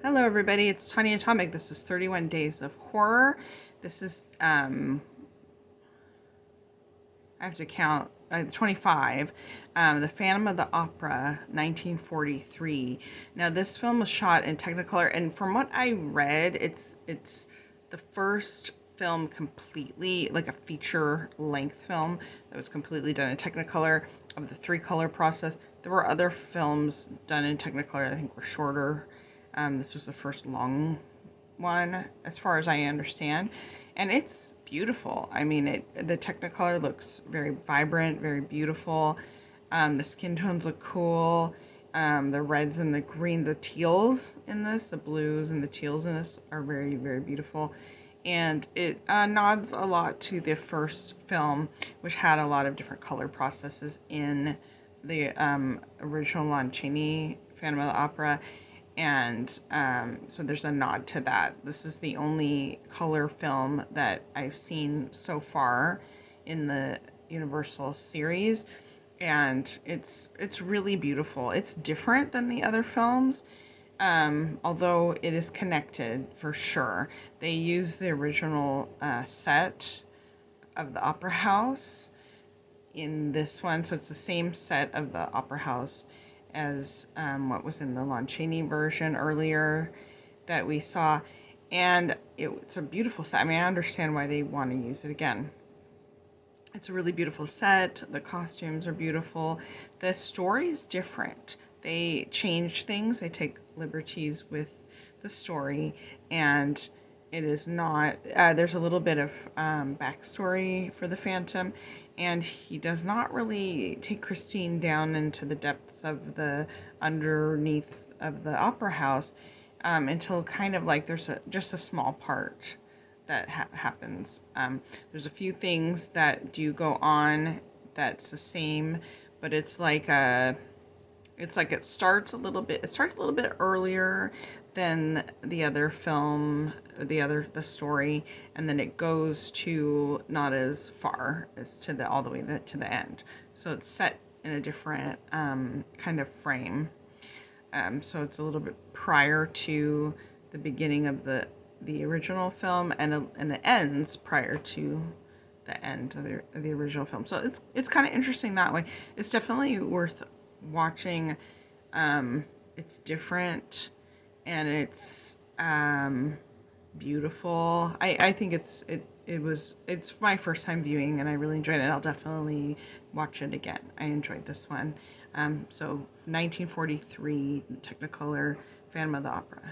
Hello, everybody. It's Tanya Atomic. This is 31 Days of Horror. This is, I have to count, 25. The Phantom of the Opera, 1943. Now, this film was shot in Technicolor, and from what I read, it's the first film completely, like a feature-length film that was completely done in Technicolor of the three-color process. There were other films done in Technicolor that I think were shorter. This was the first long one, as far as I understand, and it's beautiful. I mean, the Technicolor looks very vibrant, very beautiful. The skin tones look cool. The reds and the green, the teals in this, the blues and the teals in this are very, very beautiful. And it nods a lot to the first film, which had a lot of different color processes in the original Lon Chaney Phantom of the Opera. And so there's a nod to that. This is the only color film that I've seen so far in the Universal series, and it's really beautiful. It's different than the other films, although it is connected for sure. They use the original set of the Opera House in this one, so it's the same set of the Opera House as what was in the Lon Chaney version earlier that we saw. And it's a beautiful set. I mean, I understand why they want to use it again. It's a really beautiful set. The costumes are beautiful. The story's different. They change things. They take liberties with the story, and it is not, there's a little bit of backstory for the Phantom, and he does not really take Christine down into the depths of the underneath of the opera house until kind of like there's just a small part that happens. There's a few things that do go on that's the same, but it's like it starts a little bit earlier than the other film, the story, and then it goes to not as far as to the all the way to the end. So it's set in a different kind of frame. So it's a little bit prior to the beginning of the original film, and it ends prior to the end of the original film. So it's kind of interesting that way. It's definitely worth watching. It's different, and it's beautiful. I think it's my first time viewing, and I really enjoyed it. I'll definitely watch it again. I enjoyed this one. So 1943 Technicolor Phantom of the Opera.